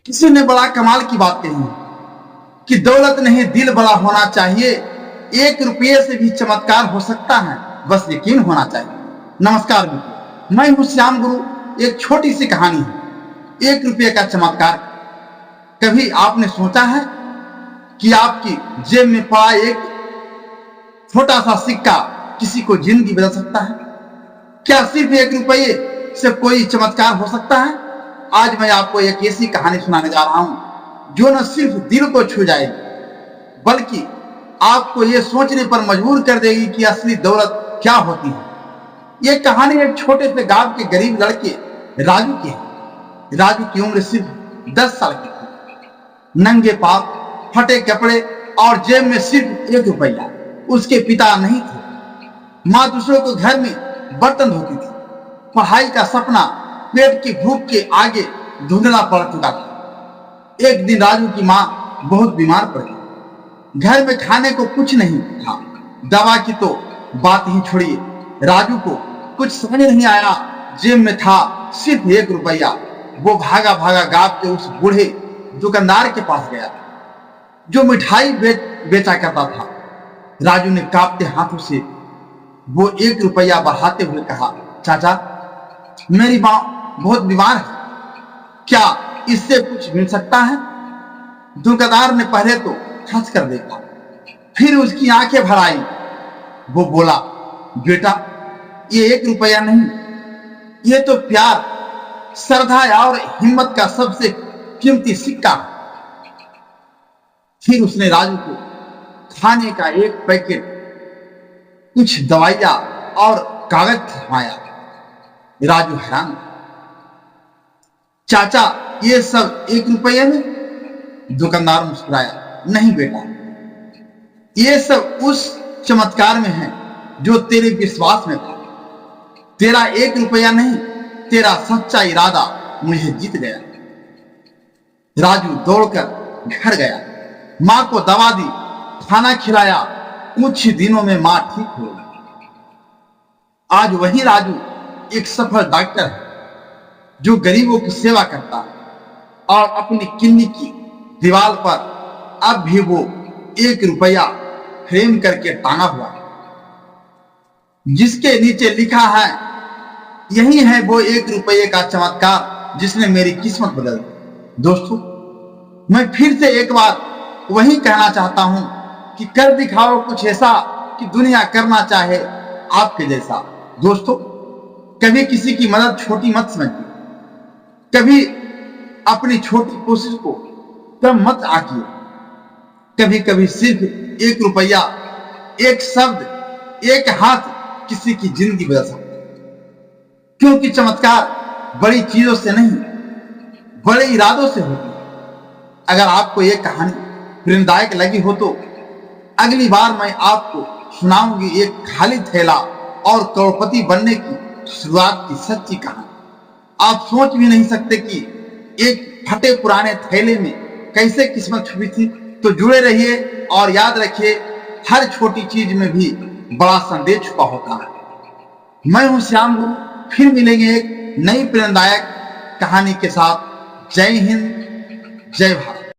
किसी ने बड़ा कमाल की बात कही है कि दौलत नहीं दिल बड़ा होना चाहिए, 1 रुपये से भी चमत्कार हो सकता है, बस यकीन होना चाहिए। नमस्कार मित्रों, मैं हूं श्याम गुरु। एक छोटी सी कहानी है 1 रुपये का चमत्कार। कभी आपने सोचा है कि आपकी जेब में पड़ा एक छोटा सा सिक्का किसी को जिंदगी बदल सकता है? क्या सिर्फ 1 रुपये से कोई चमत्कार हो सकता है? आज मैं आपको एक ऐसी कहानी सुनाने जा रहा हूं जो न सिर्फ दिल को छू जाएगी बल्कि आपको यह सोचने पर मजबूर कर देगी कि असली दौलत क्या होती है। यह कहानी एक छोटे से गांव के गरीब लड़के राजू की है। राजू की उम्र सिर्फ 10 साल की थी। नंगे पांव, फटे कपड़े और जेब में सिर्फ 1 रुपया। उसके पिता नहीं थे। माँ दूसरों को घर में बर्तन धोती थी। पढ़ाई का सपना पेट की भूख के आगे धुंधला पड़ चुका था। एक दिन राजू की माँ बहुत बीमार पड़ गई। घर में खाने को कुछ नहीं था। दवा की तो बात ही छोड़िए, राजू को कुछ समझ नहीं आया। जेब में था सिर्फ 1 रुपया। वो भागा भागा गांव के उस बूढ़े दुकानदार के पास गया जो मिठाई बेचा करता था। राजू ने कांपते हाथों से वो 1 रुपया बढ़ाते हुए कहा, चाचा, मेरी माँ बहुत बीमार है, क्या इससे कुछ मिल सकता है? दुकानदार ने पहले तो हंस कर देखा, फिर उसकी आंखें भर आई। वो बोला, बेटा, ये 1 रुपया नहीं, ये तो प्यार, श्रद्धा और हिम्मत का सबसे कीमती सिक्का। फिर उसने राजू को खाने का एक पैकेट, कुछ दवाइयां और कागज थमाया। राजू हैरान, चाचा, ये सब 1 रुपये में? दुकानदार मुस्कुराया, नहीं बेटा, ये सब उस चमत्कार में है जो तेरे विश्वास में था। तेरा 1 रुपया नहीं, तेरा सच्चा इरादा मुझे जीत गया। राजू दौड़कर घर गया, माँ को दवा दी, खाना खिलाया। कुछ दिनों में माँ ठीक हो गई। आज वही राजू एक सफल डॉक्टर है जो गरीबों की सेवा करता है और अपनी क्लिनिक की दीवार पर अब भी वो 1 रुपया फ्रेम करके टांगा हुआ है जिसके नीचे लिखा है, यही है वो 1 रुपये का चमत्कार जिसने मेरी किस्मत बदल दी। दोस्तों, मैं फिर से एक बार वही कहना चाहता हूं कि कर दिखाओ कुछ ऐसा कि दुनिया करना चाहे आपके जैसा। दोस्तों, कभी किसी की मदद छोटी मत समझिए, कभी अपनी छोटी कोशिश को कम मत आंकिए। कभी कभी सिर्फ 1 रुपया, एक शब्द, एक हाथ किसी की जिंदगी बदल सकता है। क्योंकि चमत्कार बड़ी चीजों से नहीं, बड़े इरादों से होती है। अगर आपको यह कहानी प्रेरणादायक लगी हो तो अगली बार मैं आपको सुनाऊंगी एक खाली थैला और करोड़पति बनने की शुरुआत की सच्ची कहानी। आप सोच भी नहीं सकते कि एक फटे पुराने थैले में कैसे किस्मत छुपी थी। तो जुड़े रहिए और याद रखिए, हर छोटी चीज में भी बड़ा संदेश छुपा होता है। मैं हूं श्याम गुरु, फिर मिलेंगे एक नई प्रेरणादायक कहानी के साथ। जय हिंद, जय भारत।